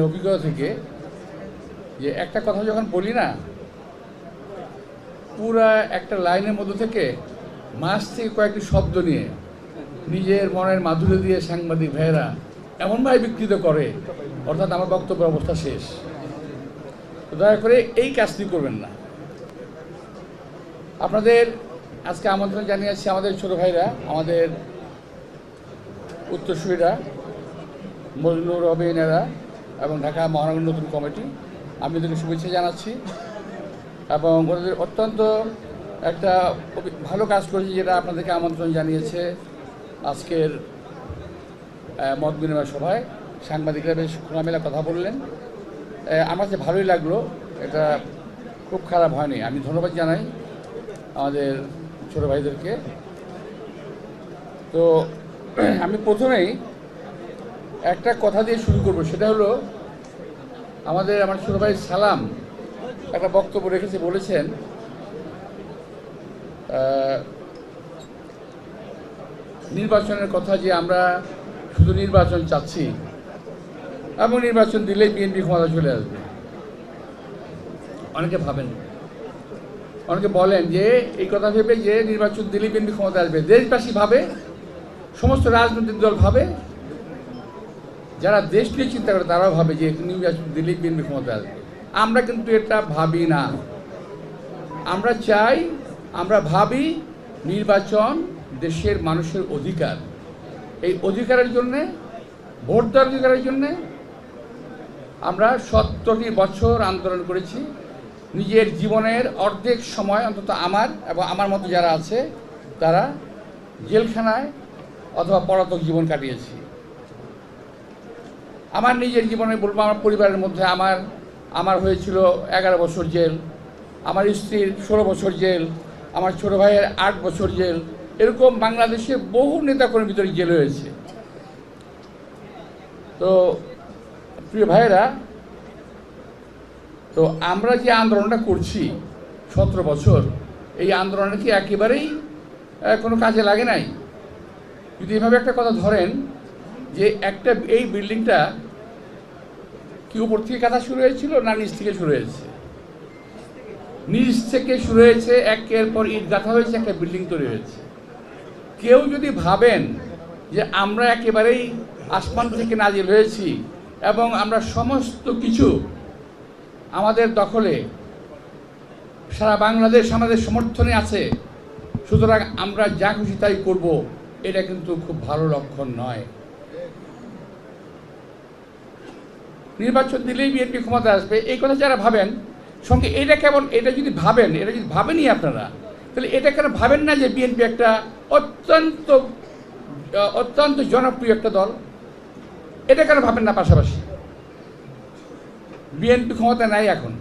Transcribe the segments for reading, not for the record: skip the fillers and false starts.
অভিজ্ঞতা থেকে যে একটা কথা যখন বলি না, পুরা একটা লাইনের মধ্যে থেকে মাস থেকে কয়েকটি শব্দ নিয়ে নিজের মনের মাধুর্য দিয়ে সাংবাদিক ভাইয়েরা এমনভাবে বিকৃত করে, অর্থাৎ আমার বক্তব্যের অবস্থা শেষ। তো দয়া করে এই কাজটি করবেন না। আপনাদের আজকে আমন্ত্রণ জানিয়েছি আমাদের ছোট ভাইরা, আমাদের উত্তরসূরিরা, মজনুর রবিনেরা এবং ঢাকা মহানগর নতুন কমিটি, আমি ওদেরকে শুভেচ্ছা জানাচ্ছি এবং ওদের অত্যন্ত একটা ভালো কাজ করেছে, যেটা আপনাদেরকে আমন্ত্রণ জানিয়েছে আজকের মত বিনিময় সভায়। সাংবাদিকরা বেশ খোলামেলা কথা বললেন, আমার কাছে ভালোই লাগলো, এটা খুব খারাপ হয়নি। আমি ধন্যবাদ জানাই আমাদের ছোটো ভাইদেরকে। তো আমি প্রথমেই একটা কথা দিয়ে শুরু করব, সেটা হলো আমার ছোটো ভাই সালাম একটা বক্তব্য রেখেছে, বলেছেন নির্বাচনের কথা, যে আমরা শুধু নির্বাচন চাচ্ছি এবং নির্বাচন দিলেই বিএনপি ক্ষমতা চলে আসবে। অনেকে ভাবেন, অনেকে বলেন যে এই কথা ভেবে যে নির্বাচন দিলেই বিএনপি ক্ষমতা আসবে। দেশবাসী ভাবে, সমস্ত রাজনৈতিক দল ভাবে, যারা দেশ নিয়ে চিন্তা করে তারাও ভাবে যে নির্বাচন দিলেই বিএনপি ক্ষমতা আসবে। আমরা কিন্তু এটা ভাবি না। আমরা চাই, আমরা ভাবি নির্বাচন দেশের মানুষের অধিকার। এই অধিকারের জন্যে, ভোট দেওয়ার অধিকারের জন্যে আমরা 70টি বছর আন্দোলন করেছি। নিজের জীবনের অর্ধেক সময় অন্তত আমার এবং আমার মতো যারা আছে তারা জেলখানায় অথবা পলাতক জীবন কাটিয়েছি। আমার নিজের জীবনে বলবো, আমার পরিবারের মধ্যে আমার হয়েছিল 11 বছর জেল, আমার স্ত্রীর 16 বছর জেল, আমার ছোটো ভাইয়ের 8 বছর জেল। এরকম বাংলাদেশে বহু নেতাকর্মীর ভিতরে জেল হয়েছে। তো প্রিয় ভাইয়েরা, তো আমরা যে আন্দোলনটা করছি 17 বছর, এই আন্দোলনটা কি একেবারেই কোনো কাজে লাগে নাই? যদি এভাবে একটা কথা ধরেন যে এই বিল্ডিংটা কি উপর থেকে কাঁথা শুরু হয়েছিল না নিচ থেকে শুরু হয়েছে? নিচ থেকে শুরু হয়েছে, একের পর ইট গাঁথা হয়েছে, একটা বিল্ডিং তৈরি হয়েছে। কেউ যদি ভাবেন যে আমরা একেবারেই আসমান থেকে নাজিল হয়েছি এবং আমরা সমস্ত কিছু আমাদের দখলে, সারা বাংলাদেশ আমাদের সমর্থনে আছে, সুতরাং আমরা যা খুশি তাই করব, এটা কিন্তু খুব ভালো লক্ষণ নয়। নির্বাচন দিলেই বিএনপি ক্ষমতা আসবে, এই কথা যারা ভাবেন সঙ্গে এটা কেমন, এটা যদি ভাবেনই আপনারা, তাহলে এটা কেন ভাবেন না যে বিএনপি একটা অত্যন্ত জনপ্রিয় একটা দল? এটা কেন ভাবেন না? পাশাপাশি বিএনপি ক্ষমতা নাই এখন,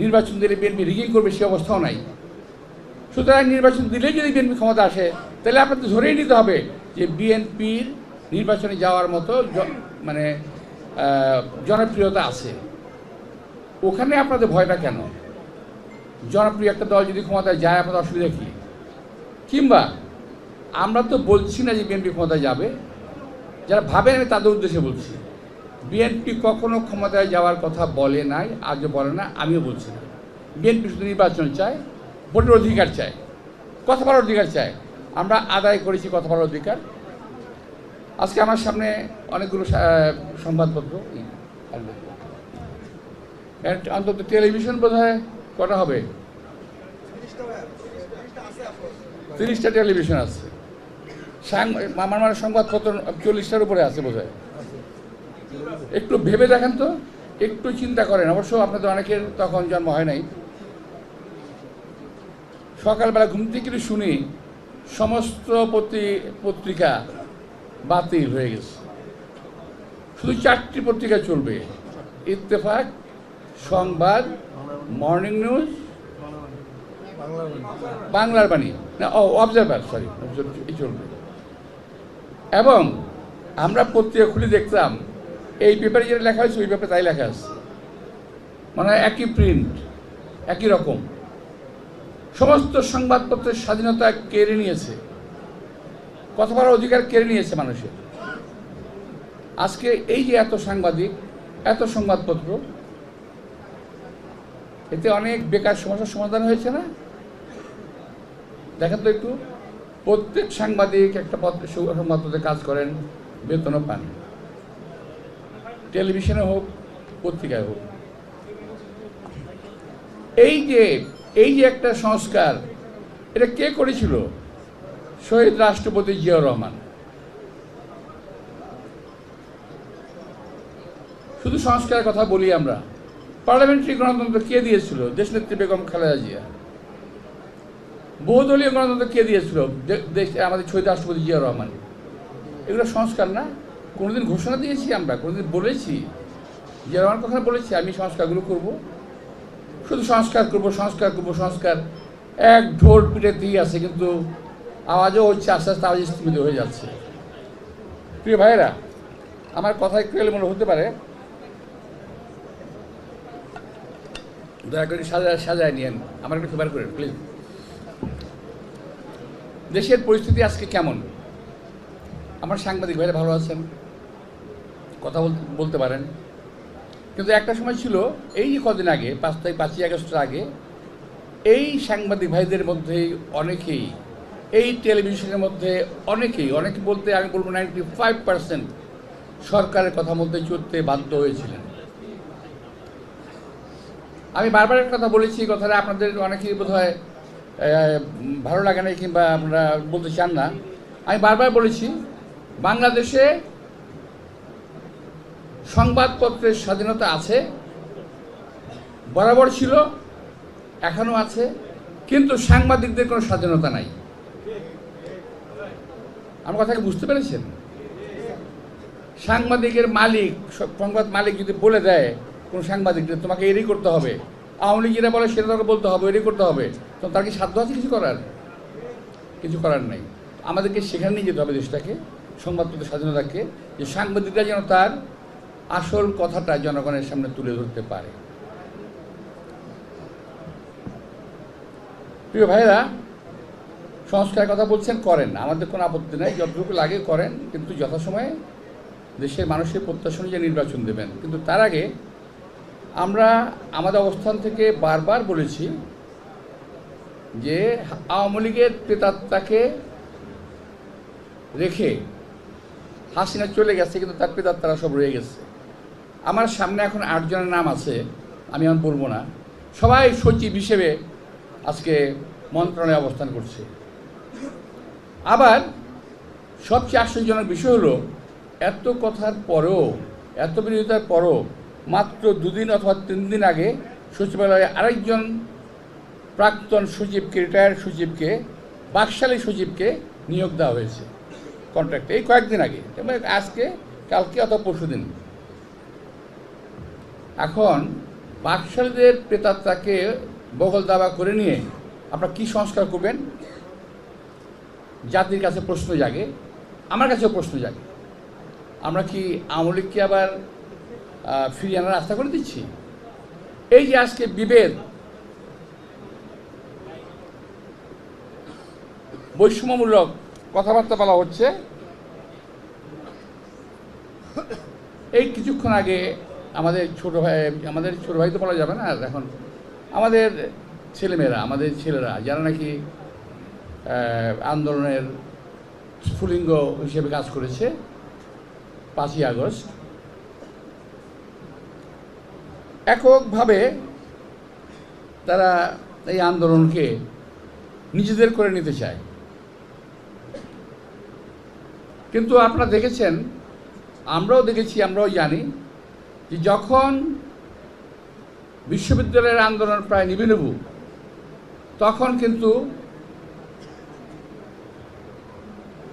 নির্বাচন দিলে বিএনপি রিগিং করবে সে অবস্থাও নাই। সুতরাং নির্বাচন দিলেই যদি বিএনপি ক্ষমতা আসে, তাহলে আপনাদের ধরেই নিতে হবে যে বিএনপির নির্বাচনে যাওয়ার মতো মানে জনপ্রিয়তা আছে। ওখানে আপনাদের ভয়টা কেন? জনপ্রিয় একটা দল যদি ক্ষমতায় যায়, আপনাদের অসুবিধা কী? কিংবা আমরা তো বলছি না যে বিএনপি ক্ষমতায় যাবে, যারা ভাবেন আমি তাদের উদ্দেশ্যে বলছি, বিএনপি কখনো ক্ষমতায় যাওয়ার কথা বলে নাই, আজও বলে না, আমিও বলছি না। বিএনপি শুধু নির্বাচন চায়, ভোটের অধিকার চায়, কথা বলার অধিকার চায়। আমরা আদায় করেছি কথা বলার অধিকার। আজকে আমার সামনে অনেকগুলো সংবাদপত্র, অন্তত টেলিভিশন বোধহয় কটা হবে, 30টা টেলিভিশন আছে। আমার সংবাদপত্র 40টার উপরে আছে বোধহয়। একটু ভেবে দেখেন তো, একটু চিন্তা করেন। অবশ্য আপনাদের অনেকের তখন জন্ম হয় নাই। সকালবেলা ঘুম থেকে শুনি সমস্ত পত্রিকা বাতিল হয়ে গেছে, শুধু 4টি পত্রিকা চলবে: ইত্তেফাক, সংবাদ, মর্নিং নিউজ, বাংলার বাণী, না অবজারভার, এই চলবে। এবং আমরা পত্রিকা খুলে দেখতাম এই পেপারে যেটা লেখা হয়েছে ওই পেপারে তাই লেখা আছে, মানে একই প্রিন্ট, একই রকম। সমস্ত সংবাদপত্রের স্বাধীনতা কেড়ে নিয়েছে, কথা বলার অধিকার কেড়ে নিয়েছে মানুষের। আজকে এই যে এত সাংবাদিক, এত সংবাদপত্র, এতে অনেক বেকার সমস্যার সমাধান হয়েছে না? দেখেন তো একটু, প্রত্যেক সাংবাদিক একটা সংবাদপত্রে কাজ করেন, বেতনও পান, টেলিভিশনে হোক পত্রিকায় হোক। এই যে একটা সংস্কার, এটা কে করেছিল? শহীদ রাষ্ট্রপতি জিয়াউর রহমান। শুধু সংস্কারের কথা বলি আমরা, পার্লামেন্টারি গণতন্ত্র কে দিয়েছিল? দেশনেত্রী বেগম খালেদা জিয়া। বহুদলীয় গণতন্ত্র কে দিয়েছিল? আমাদের শহীদ রাষ্ট্রপতি জিয়াউর রহমান। এগুলো সংস্কার না? কোনোদিন ঘোষণা দিয়েছি আমরা? কোনোদিন বলেছি? জিয়াউর রহমান কখনো বলেছি আমি সংস্কারগুলো করব? শুধু সংস্কার করব, সংস্কার করব, সংস্কার। এক ঢোল পিটেতেই আছে, কিন্তু আওয়াজও হচ্ছে, আস্তে আস্তে আওয়াজ স্থিমিত হয়ে যাচ্ছে। প্রিয় ভাইয়েরা, আমার কথা একটু এলোমেলো হতে পারে, দয়া করে সাজায় নিয়েন, আমার একটু ফেভার করেন প্লিজ। দেশের পরিস্থিতি আজকে কেমন? আমার সাংবাদিক ভাইরা ভালো আছেন, কথা বলতে পারেন, কিন্তু একটা সময় ছিল, এই যে কদিন আগে 5ই আগস্টের আগে, এই সাংবাদিক ভাইদের মধ্যে অনেকেই, এই টেলিভিশনের মধ্যে অনেকে বলতে আমি বলবো 95% সরকারের কথা মধ্যে চলতে বাধ্য হয়েছিলেন। আমি বারবার একটা কথা বলেছি, এই কথাটা আপনাদের অনেকেই বোধ হয় ভালো লাগে না, কিংবা আপনারা বলতে চান না। আমি বারবার বলেছি, বাংলাদেশে সংবাদপত্রের স্বাধীনতা আছে, বরাবর ছিল, এখনও আছে, কিন্তু সাংবাদিকদের কোনো স্বাধীনতা নাই। আমার কথাকে বুঝতে পেরেছেন? সাংবাদিকের মালিক, সংবাদ মালিক যদি বলে দেয় কোন সাংবাদিকদের তোমাকে এরই করতে হবে, আওয়ামী লীগ যেটা বলে সেটা তোমাকে বলতে হবে, এরই করতে হবে, তো তার কি সাধ্য আছে কিছু করার? কিছু করার নেই। আমাদেরকে সেখানে নিয়ে যেতে হবে দেশটাকে, সংবাদপত্রের স্বাধীনতাকে, যে সাংবাদিকরা যেন তার আসল কথাটা জনগণের সামনে তুলে ধরতে পারে। প্রিয় ভাইরা, সংস্কারের কথা বলছেন, করেন, আমাদের কোনো আপত্তি নাই, যতটুকু লাগে করেন, কিন্তু যথাসময়ে দেশের মানুষের প্রত্যাশা অনুযায়ী নির্বাচন দেবেন। কিন্তু তার আগে আমরা আমাদের অবস্থান থেকে বারবার বলেছি যে আওয়ামী লীগের প্রেতাত্মাকে রেখে হাসিনা চলে গেছে, কিন্তু তার প্রেতাত্মারা সব রয়ে গেছে। আমার সামনে এখন 8 জনের নাম আছে, আমি এখন বলবো না, সবাই সচিব হিসেবে আজকে মন্ত্রণালয়ে অবস্থান করছে। আবার সবচেয়ে আশ্চর্যজনক বিষয় হলো, এত কথার পরেও, এত বিরোধিতার পরও মাত্র 2 দিন অথবা 3 দিন আগে সচিবালয়ে আরেকজন প্রাক্তন সচিবকে, রিটায়ার্ড সচিবকে, বাকশালী সচিবকে নিয়োগ দেওয়া হয়েছে কন্ট্রাক্টে, এই কয়েকদিন আগে, এবং আজকে, কালকে অথবা পরশুদিন। এখন বাকশালীদের প্রেতাত্মাকে বগল দাবা করে নিয়ে আপনারা কি সংস্কার করবেন? জাতির কাছে প্রশ্ন জাগে, আমার কাছেও প্রশ্ন জাগে। আমরা কি আওয়ামী লীগকে আবার ফিরিয়ে আনার রাস্তা করে দিচ্ছি? এই যে আজকে বিভেদ, বৈষম্যমূলক কথাবার্তা বলা হচ্ছে, এই কিছুক্ষণ আগে আমাদের ছোট ভাই তো বলা যাবে না এখন, আমাদের ছেলেমেয়েরা, আমাদের ছেলেরা যারা নাকি আন্দোলনের স্ফুলিঙ্গ হিসেবে কাজ করেছে 5ই আগস্ট, এককভাবে তারা এই আন্দোলনকে নিজেদের করে নিতে চায়। কিন্তু আপনারা দেখেছেন, আমরাও দেখেছি, আমরাও জানি যে যখন বিশ্ববিদ্যালয়ের আন্দোলন প্রায় নিভু, তখন কিন্তু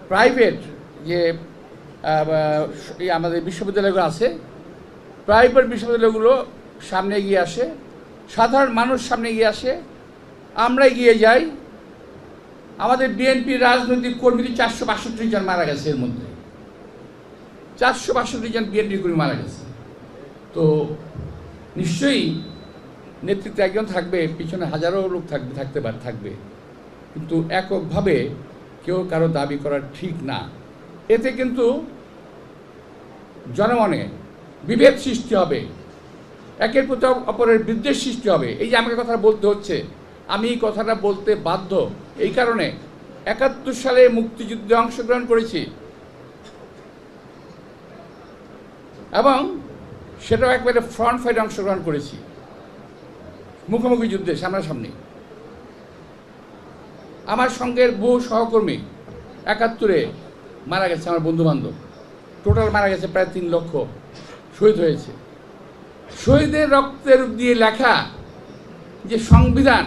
প্রাইভেট যে আমাদের বিশ্ববিদ্যালয়গুলো আছে, প্রাইভেট বিশ্ববিদ্যালয়গুলো সামনে এগিয়ে আসে, সাধারণ মানুষ সামনে এগিয়ে আসে, আমরা এগিয়ে যাই। আমাদের বিএনপির রাজনৈতিক কর্মী 462 জন মারা গেছে, এর মধ্যে 462 জন বিএনপি কর্মী মারা গেছে। তো নিশ্চয়ই নেতৃত্বে একজন থাকবে, পিছনে হাজারো লোক থাকবে, কিন্তু এককভাবে কেউ কারো দাবি করা ঠিক না। এতে কিন্তু জনমনে বিভেদ সৃষ্টি হবে, একের প্রতি অপরের বিদ্বেষ সৃষ্টি হবে। এই যে আমাকে কথা বলতে হচ্ছে, আমি এই কথাটা বলতে বাধ্য এই কারণে ৭১ সালে মুক্তিযুদ্ধে অংশগ্রহণ করেছি এবং সেটাও একবারে ফ্রন্ট ফাইটে অংশগ্রহণ করেছি, মুখোমুখি যুদ্ধে সামনাসামনি। আমার সঙ্গের বহু সহকর্মী ৭১-এ মারা গেছে, আমার বন্ধুবান্ধব টোটাল মারা গেছে প্রায় ৩ লক্ষ, শহীদ হয়েছে। শহীদের রক্তের দিয়ে লেখা যে সংবিধান,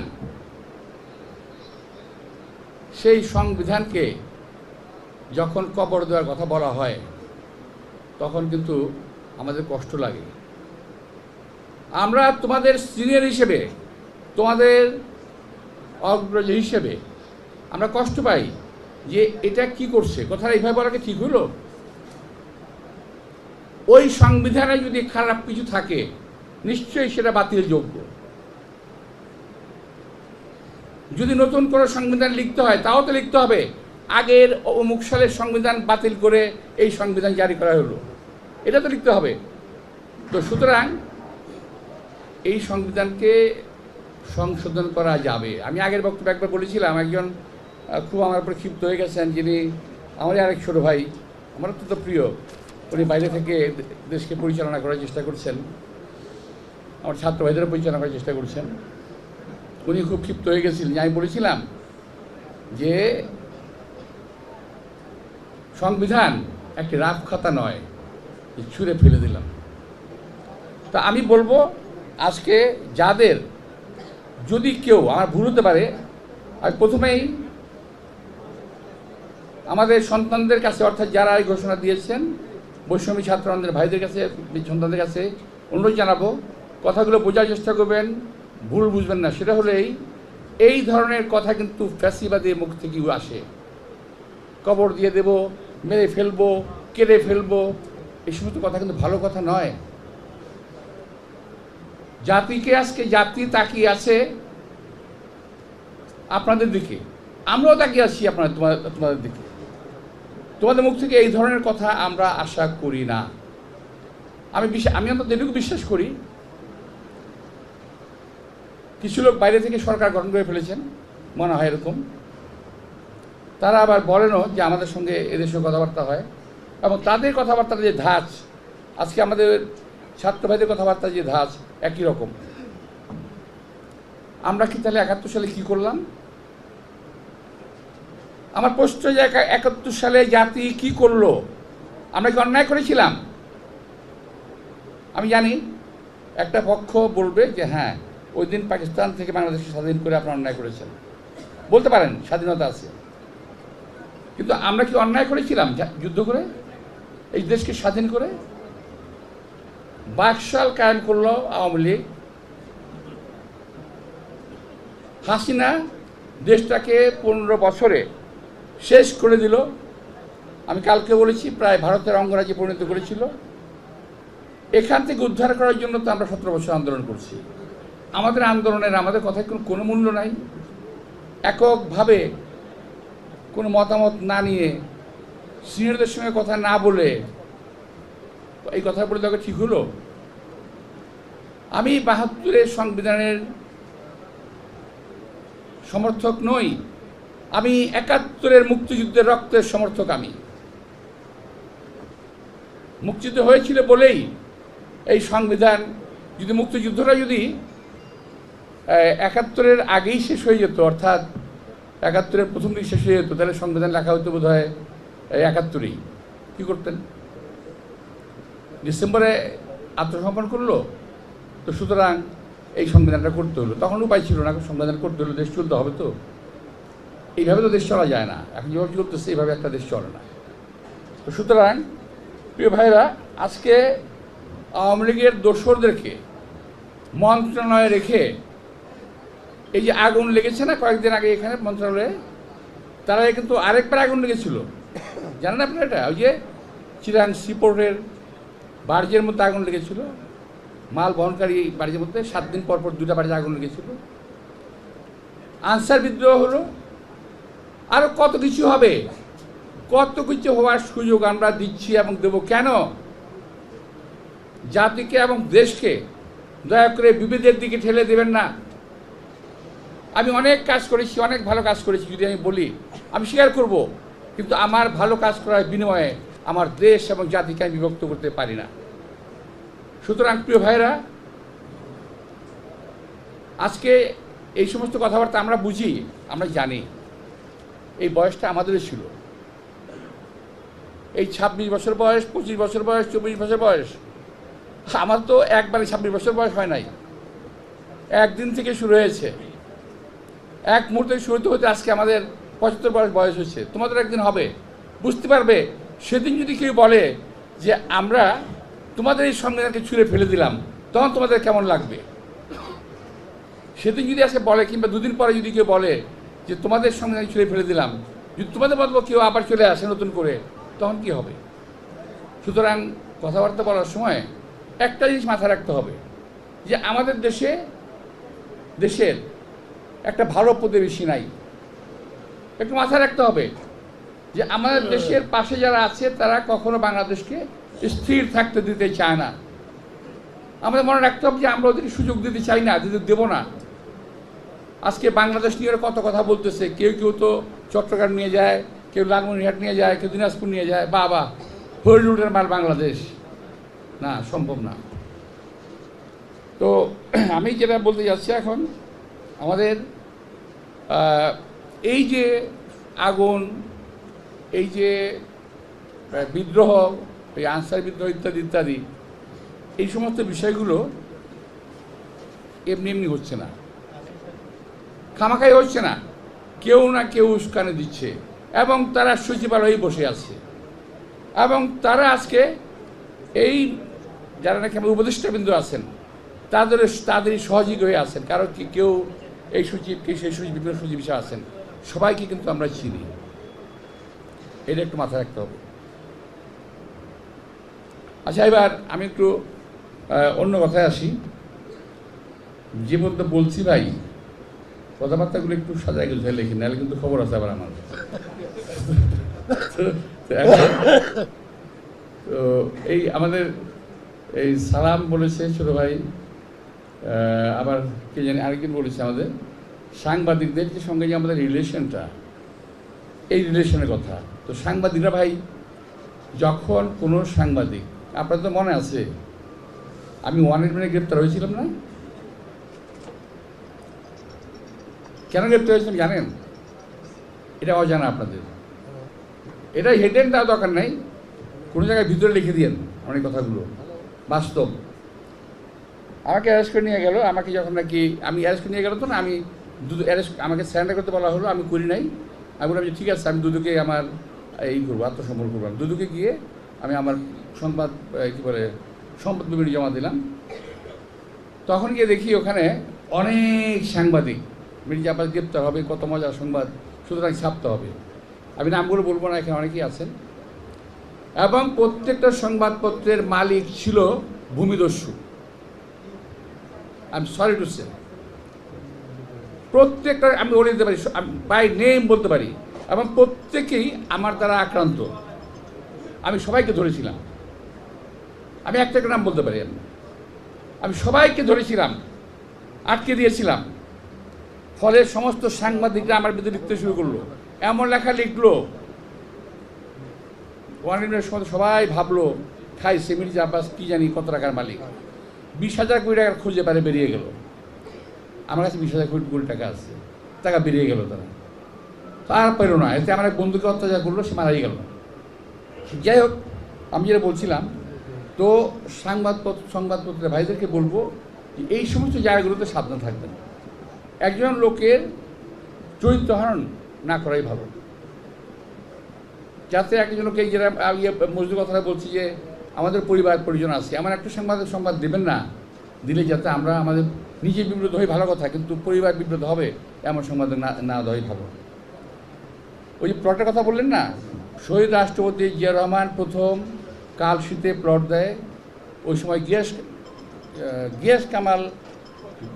সেই সংবিধানকে যখন কবর দেওয়ার কথা বলা হয় তখন কিন্তু আমাদের কষ্ট লাগে। আমরা তোমাদের সিনিয়র হিসেবে, তোমাদের অগ্রজ হিসেবে আমরা কষ্ট পাই যে এটা কি করছে, কথাটা এইভাবে বলাকে ঠিক হলো? ওই সংবিধানে যদি খারাপ কিছু থাকে নিশ্চয়ই সেটা বাতিলযোগ্য। যদি নতুন করে সংবিধান লিখতে হয় তাও তো লিখতে হবে আগের অমুক সালের সংবিধান বাতিল করে এই সংবিধান জারি করা হলো, এটা তো লিখতে হবে। তো সুতরাং এই সংবিধানকে সংশোধন করা যাবে। আমি আগের বক্তব্যে একবার বলেছিলাম, একজন খুব আমার উপর ক্ষিপ্ত হয়ে গেছেন, যিনি আমারই আরেক ছোটো ভাই, আমার অত্যন্ত প্রিয়, উনি বাইরে থেকে দেশকে পরিচালনা করার চেষ্টা করছেন, আমার ছাত্র ভাইদেরও পরিচালনা করার চেষ্টা করছেন। উনি খুব ক্ষিপ্ত হয়ে গেছিলেন। আমি বলেছিলাম যে সংবিধান একটি রাফ খাতা নয়, ছুঁড়ে ফেলে দিলাম। তা আমি বলবো আজকে যাদের, যদি কেউ, আমার ভুল হতে পারে, আর প্রথমেই আমাদের সন্তানদের কাছে, অর্থাৎ যারা এই ঘোষণা দিয়েছেন বৈষম্য ছাত্র আন্দোলনের ভাইদের কাছে, সন্তানদের কাছে অনুরোধ জানাবো, কথাগুলো বোঝার চেষ্টা করবেন, ভুল বুঝবেন না। সেটা হলেই এই ধরনের কথা কিন্তু ফ্যাসিবাদের মুখ থেকেও আসে। কবর দিয়ে দেব, মেরে ফেলবো, কেড়ে ফেলবো, এই সমস্ত কথা কিন্তু ভালো কথা নয়। জাতিকে, আজকে জাতি তাকিয়ে আছে আপনাদের দিকে, আমরাও তাকিয়ে আছি তোমাদের দিকে। তোমাদের মুখ থেকে এই ধরনের কথা আমরা আশা করি না। আমি অন্তত এটুকু বিশ্বাস করি, কিছু লোক বাইরে থেকে সরকার গঠন করে ফেলেছেন, মনে হয় এরকম। তারা আবার বলেনও যে আমাদের সঙ্গে এদেশে কথাবার্তা হয়, এবং তাদের কথাবার্তার যে ধাঁচ, আজকে আমাদের ছাত্র ভাইদের কথাবার্তার যে ধাঁচ একই রকম। আমরা কি তাহলে ৭১ সালে কি করলাম? আমার প্রশ্ন যে ৭১ সালে জাতি কি করলো? আমরা কি অন্যায় করেছিলাম? আমি জানি একটা পক্ষ বলবে যে হ্যাঁ, ওই দিন পাকিস্তান থেকে বাংলাদেশকে স্বাধীন করে আপনারা অন্যায় করেছেন, বলতে পারেন, স্বাধীনতা আছে। কিন্তু আমরা কি অন্যায় করেছিলাম যুদ্ধ করে এই দেশকে স্বাধীন করে? বাকশাল কায়েম করলো আওয়ামী লীগ, হাসিনা দেশটাকে 15 বছরে শেষ করে দিল। আমি কালকে বলেছি প্রায় ভারতের অঙ্গরাজ্যে পরিণত করেছিল। এখান থেকে উদ্ধার করার জন্য তো আমরা 17 বছর আন্দোলন করছি। আমাদের আন্দোলনের, আমাদের কথায় কোনো মূল্য নাই। এককভাবে কোনো মতামত না নিয়ে, সিনিয়রদের সঙ্গে কথা না বলে এই কথা বলে তাকে ঠিক হলো? আমি ৭২-এর সংবিধানের সমর্থক নই, আমি ৭১-এর মুক্তিযুদ্ধের রক্তের সমর্থক। আমি মুক্তিযুদ্ধ হয়েছিল বলেই এই সংবিধান, যদি মুক্তিযুদ্ধটা যদি ৭১-এর আগেই শেষ হয়ে যেত, অর্থাৎ ৭১-এর প্রথম দিকে শেষ হয়ে যেত, তাহলে সংবিধান লেখা হতো বোধ হয় ৭১-এই। কী করতেন? ডিসেম্বরে আত্মসমর্পণ করলো, তো সুতরাং এই সংবিধানটা করতে হলো। তখন উপায় ছিল না, সংবিধান করতে হলো, দেশ চলতে হবে। তো এইভাবে তো দেশ চলা যায় না, এখন যেভাবে চলতেছে এইভাবে একটা দেশ চলে না। তো সুতরাং প্রিয় ভাইরা, আজকে আওয়ামী লীগের দোসরদেরকে মন্ত্রণালয়ে রেখে, এই যে আগুন লেগেছে না কয়েকদিন আগে এখানে মন্ত্রণালয়ে, তারা কিন্তু আরেকবার আগুন লেগেছিল, জানেন আপনারা এটা? ওই যে চিরাং সিপোর্টের বার্জের মধ্যে আগুন লেগেছিল, মাল বহনকারী বার্জের মধ্যে 7 দিন পর 2টা বার্জে আগুন লেগেছিল। আনসার বিদ্রোহ হলো, আরও কত কিছু হবে, কত কিছু হওয়ার সুযোগ আমরা দিচ্ছি এবং দেব। কেন? জাতিকে এবং দেশকে দয়া করে বিভেদের দিকে ঠেলে দেবেন না। আমি অনেক কাজ করেছি, অনেক ভালো কাজ করেছি, যদি আমি বলি আমি স্বীকার করব, কিন্তু আমার ভালো কাজ করার বিনিময়ে আমার দেশ এবং জাতিকে আমি বিভক্ত করতে পারি না। সুতরাং প্রিয় ভাইরা, আজকে এই সমস্ত কথাবার্তা আমরা বুঝি, আমরা জানি, এই বয়সটা আমাদেরও ছিল। এই 26 বছর বয়স, 25 বছর বয়স, 24 বছর বয়স, আমার তো একবারে 26 বছর বয়স হয় নাই, একদিন থেকে শুরু হয়েছে, এক মুহূর্তে শুরু হতে আজকে আমাদের 75 বয়স হচ্ছে। তোমাদের একদিন হবে, বুঝতে পারবে। সেদিন যদি কেউ বলে যে আমরা তোমাদের এই সংবিধানকে ছুঁড়ে ফেলে দিলাম, তখন তোমাদের কেমন লাগবে? সেদিন যদি আজকে বলে, কিংবা দুদিন পরে যদি কেউ বলে যে তোমাদের সংবিধান ছুঁড়ে ফেলে দিলাম, যদি তোমাদের বলবো কেউ আবার চলে আসে নতুন করে, তখন কি হবে? সুতরাং কথাবার্তা বলার সময় একটা জিনিস মাথায় রাখতে হবে, যে আমাদের দেশের একটা ভালো প্রতিবেশী নাই। একটু মাথায় রাখতে হবে যে আমাদের দেশের পাশে যারা আছে তারা কখনো বাংলাদেশকে স্থির থাকতে দিতে চায় না। আমাদের মনে রাখতে হবে যে আমরা ওদেরকে সুযোগ দিতে চাই না, দিতে দেবো না। আজকে বাংলাদেশ নিয়ে কত কথা বলতেছে, কেউ কেউ তো চট্টগ্রাম নিয়ে যায়, কেউ লালমনিরহাট নিয়ে যায়, কেউ দিনাজপুর নিয়ে যায়। বাবা, হরিলুটের মাল বাংলাদেশ, না, সম্ভব না। তো আমি যেটা বলতে যাচ্ছি এখন, আমাদের এই যে আগুন, এই যে বিদ্রোহ, এই আনসার বিদ্রোহ ইত্যাদি ইত্যাদি, এই সমস্ত বিষয়গুলো এমনি এমনি হচ্ছে না, খামাখাই হচ্ছে না, কেউ না কেউ উস্কানি দিচ্ছে, এবং তারা সচিবালয়ে বসে আছে, এবং তারা আজকে এই যারা নাকি আমার উপদেষ্টাবৃন্দ আছেন তাদেরই সহযোগী হয়ে আছেন। কারণ কি, কেউ এই সচিব, কেউ সেই সচিব, বিভিন্ন সচিব হিসেবে আছেন, সবাইকে কিন্তু আমরা চিনি। এটা একটু মাথায় রাখতে হবে। আচ্ছা, এবার আমি একটু অন্য কথায় আসি। যে পর্যন্ত বলছি ভাই, কথাবার্তাগুলো একটু সাজায় গুছায় লেখি, নাহলে কিন্তু খবর আছে আবার আমার। তো এই আমাদের এই সালাম বলেছে ছোট ভাই, আবার কে জানি আরেকদিন বলেছে আমাদের সাংবাদিকদের যে সঙ্গে যে আমাদের রিলেশনটা, এই রিলেশনের কথা। তো সাংবাদিকরা ভাই, যখন কোনো সাংবাদিক, আপনার তো মনে আছে আমি 1 গ্রেপ্তার হয়েছিলাম না? কেন গ্রেপ্তার হয়েছিলাম জানেন? এটা অজানা আপনাদের, এটা হেডেন দেওয়া দরকার নাই, কোনো জায়গায় ভিতরে লিখে দিয়েন অনেক কথাগুলো, বাস্তব। আমাকে অ্যারেস্ট করে নিয়ে গেল, আমাকে যখন নাকি আমি অ্যারেস্ট করে নিয়ে গেল, তো না, আমি আমাকে স্যারেন্ডার করতে বলা হলো, আমি করি নাই। আমি বললাম যে ঠিক আছে, আমি দুদুকে আমার এই করবো, আত্মসমর্পণ করলাম। দুদুকে গিয়ে আমি আমার সংবাদ বিবরণী জমা দিলাম। তখন গিয়ে দেখি ওখানে অনেক সাংবাদিক, মির্জা আব্বাস গ্রেপ্তার হবে, কত মজার সংবাদ, সুতরাং ছাপতে হবে। আমি নামগুলো বলবো না, এখানে অনেকেই আছেন। এবং প্রত্যেকটা সংবাদপত্রের মালিক ছিল ভূমিদস্যু। I am sorry to say, প্রত্যেকটা আমি বলে দিতে পারি, বাই নেম বলতে পারি, এবং প্রত্যেকেই আমার দ্বারা আক্রান্ত। আমি সবাইকে ধরেছিলাম, আমি একটা নাম বলতে পারি, আমি সবাইকে ধরেছিলাম, আটকে দিয়েছিলাম। ফলে সমস্ত সাংবাদিকরা আমার বিরুদ্ধে লিখতে শুরু করলো, এমন লেখা লিখলো, ওয়ানের সময় সবাই ভাবলো খাইছে মির্জা আব্বাস কি জানি কত টাকার মালিক, 20,000 কোটি টাকার খুঁজে পারে বেরিয়ে গেল। আমার কাছে 20,000 কোটি টাকা আছে, টাকা বেরিয়ে গেল, তারা আর পেল না। এতে আমার এক বন্ধুকে অত্যাচার করলো, সে মারাই গেল। যাই হোক, আমি যেটা বলছিলাম, তো সংবাদপত্রের ভাইদেরকে বলবো যে এই সমস্ত জায়গাগুলোতে সাবধান থাকবেন। একজন লোকের চরিত্র হরণ না করাই ভালো, যাতে একজন লোক, এই যেটা মজদুর কথাটা বলছি যে আমাদের পরিবার পরিজন আছে, আমার একটা সংবাদ দেবেন না, দিলে যাতে আমরা আমাদের নিজে বিব্রত হই ভালো কথা, কিন্তু পরিবার বিব্রত হবে এমন সংবাদ না দেওয়াই ভালো। ওই যে প্লটের কথা বললেন না, শহীদ রাষ্ট্রপতি জিয়া রহমান প্রথম কালশীতে প্লট দেয়। ওই সময়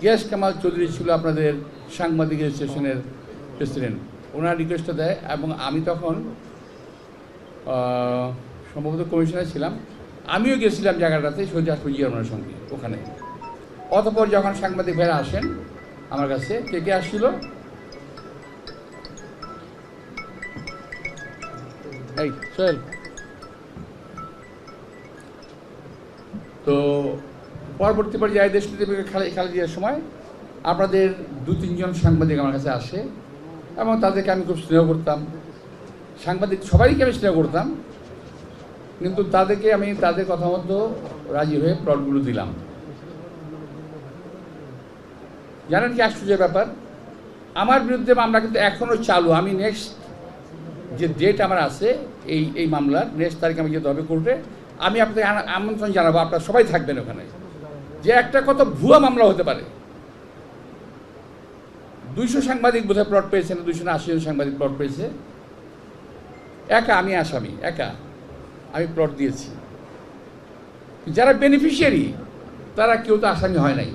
গিয়াস কামাল চৌধুরী ছিল আপনাদের সাংবাদিক স্টেশনের প্রেসিডেন্ট, ওনার রিকোয়েস্টটা দেয়, এবং আমি তখন সম্ভবত কমিশনার ছিলাম। আমিও গেছিলাম জায়গাটাতে শহীদ রাষ্ট্রপতি জিয়াউর সঙ্গে ওখানে। অতঃপর যখন সাংবাদিক ভাইরা আসেন আমার কাছে, কে কে আসছিল, এই সোহেল, তো পরবর্তী পর্যায়ে দেশনীতি খালেদার সময় আপনাদের 2-3 জন সাংবাদিক আমার কাছে আসে এবং তাদেরকে আমি খুব স্নেহ করতাম। সাংবাদিক সবাইকে আমি স্নেহ করতাম, কিন্তু তাদেরকে আমি তাদের কথা মতো রাজি হয়ে প্লটগুলো দিলাম। জানেন কি আশ্চর্যের ব্যাপার, আমার বিরুদ্ধে মামলা কিন্তু এখনও চালু। আমি নেক্সট যে ডেট আমার আছে এই মামলার নেক্সট তারিখ আমি যেতে হবে কোর্টে, আমি আপনাদের আমন্ত্রণ জানাবো, আপনারা সবাই থাকবেন ওখানে। যে একটা কত ভুয়া মামলা হতে পারে। 200 সাংবাদিক বোধহয় প্লট পেয়েছে না, 280 জন সাংবাদিক প্লট পেয়েছে। একা আমি আসামি, একা আমি প্লট দিয়েছি। যারা বেনিফিশিয়ারি তারা কেউ তো আসামি হয় নাই।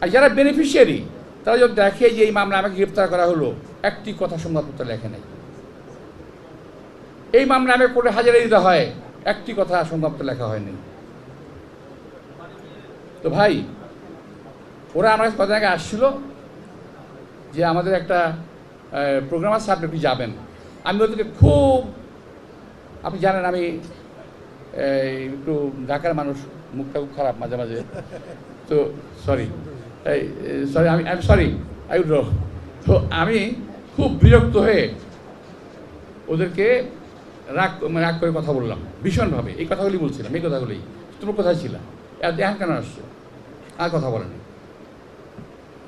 আর যারা বেনিফিশিয়ারি তারা যখন দেখে যে এই মামলা আমাকে গ্রেপ্তার করা হলো, একটি কথা সংবাদপত্র লেখে নাই। এই মামলা আমি কোর্টে হাজিরা দিতে হয়, একটি কথা সংবাদপত্র লেখা হয়নি। তো ভাই, ওরা আমার কাছে কদিন আগে আসছিল যে আমাদের একটা প্রোগ্রাম আছে, আপনি একটু যাবেন। আমি ওদেরকে খুব, আপনি জানেন আমি একটু ঢাকার মানুষ, মুখটা খুব খারাপ মাঝে মাঝে, তো সরি তো আমি খুব বিরক্ত হয়ে ওদেরকে রাগ করে কথা বললাম ভীষণভাবে। এই কথাগুলি বলছিলাম, এই কথাগুলি, তোমার কোথায় ছিলাম, এখন কেন আসছো, আর কথা বলেনি।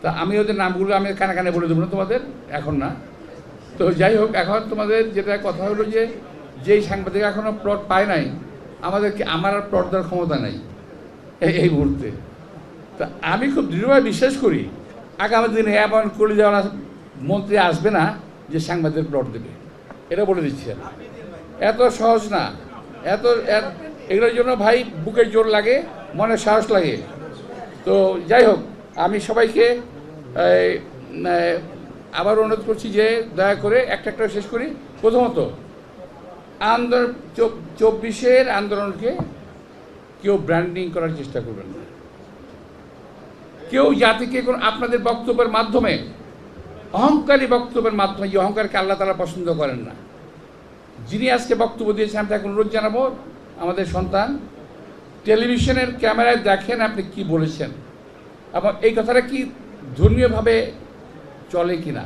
তা আমি ওদের নামগুলো আমি কানে কানে বলে দেবো না তোমাদের, এখন না। তো যাই হোক, এখন তোমাদের যেটা কথা হলো যে যেই সাংবাদিক এখনও প্লট পায় নাই, আমার আর প্লট দেওয়ার ক্ষমতা নাই এই মুহূর্তে। তা আমি খুব দৃঢ়ভাবে বিশ্বাস করি আগামী দিনে এমন করে যাওয়া মন্ত্রী আসবে না যে সাংবাদিক প্লট দেবে, এটা বলে দিচ্ছি। এত সহজ না, এগুলোর জন্য ভাই বুকের জোর লাগে, মনে সাহস লাগে। তো যাই হোক, আমি সবাইকে আবার অনুরোধ করছি যে দয়া করে একটা শেষ করি। প্রথমত, আন্দোলন 24-এর আন্দোলনকে কেউ ব্র্যান্ডিং করার চেষ্টা করবেন না। কেউ জাতিকে কোনো আপনাদের বক্তব্যের মাধ্যমে, অহংকারী বক্তব্যের মাধ্যমে, যে অহংকারকে আল্লাহ তাআলা পছন্দ করেন না। যিনি আজকে বক্তব্য দিয়েছেন, আমি তাকে অনুরোধ জানাবো, আমাদের সন্তান টেলিভিশনের ক্যামেরায় দেখেন আপনি কি বলেছেন এবং এই কথাটা কি ধর্মীয়ভাবে চলে কিনা।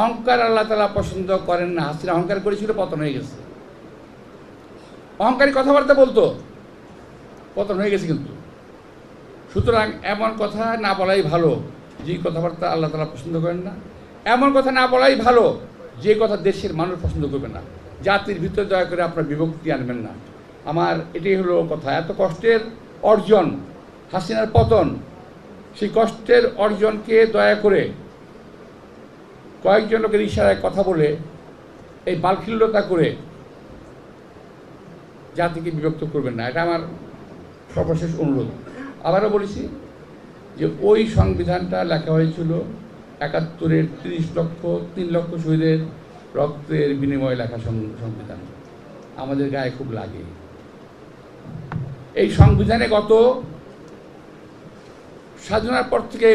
অহংকার আল্লাহ তাআলা পছন্দ করেন না। হাসিনা অহংকার করেছিল, পতন হয়ে গেছে। অহংকারী কথাবার্তা বলতো, পতন হয়ে গেছে। কিন্তু সুতরাং এমন কথা না বলাই ভালো যে কথাবার্তা আল্লাহ তাআলা পছন্দ করেন না। এমন কথা না বলাই ভালো যে কথা দেশের মানুষ পছন্দ করবে না। জাতির ভিতরে দয়া করে আপনার বিভক্তি আনবেন না। আমার এটাই হলো কথা। এত কষ্টের অর্জন হাসিনার পতন, সেই কষ্টের অর্জনকে দয়া করে কয়েকজন লোকের ইশারায় কথা বলে, এই বালখিল্যতা করে জাতিকে বিভক্ত করবেন না। এটা আমার সর্বশেষ অনুরোধ। আবারও বলেছি যে ওই সংবিধানটা লেখা হয়েছিল 71-এর 3 লক্ষ শহীদের রক্তের বিনিময়ে লেখা সংবিধান। আমাদের গায়ে খুব লাগে। এই সংবিধানে গত স্বাধীনতার পর থেকে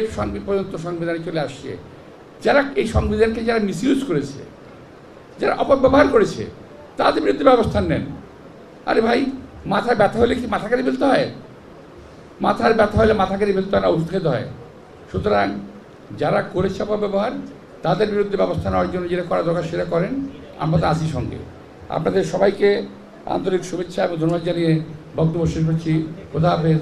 পর্যন্ত সংবিধানে চলে আসছে, যারা এই সংবিধানকে যারা মিসইউজ করেছে, যারা অপব্যবহার করেছে, তাদের বিরুদ্ধে ব্যবস্থা নেন। আরে ভাই, মাথায় ব্যথা হলে কি মাথা কেটে ফেলতে হয়? মাথার ব্যথা হলে মাথা কেটে ফেলতে হয় না, ওষুধ খেতে হয়। সুতরাং যারা করেছে অপব্যবহার, তাদের বিরুদ্ধে ব্যবস্থা নেওয়ার জন্য যেটা করা দরকার সেটা করেন। আমরা তো আছি সঙ্গে। আপনাদের সবাইকে আন্তরিক শুভেচ্ছা এবং ধন্যবাদ জানিয়ে বক্তব্য শেষ করছি। খোদা হাফেজ।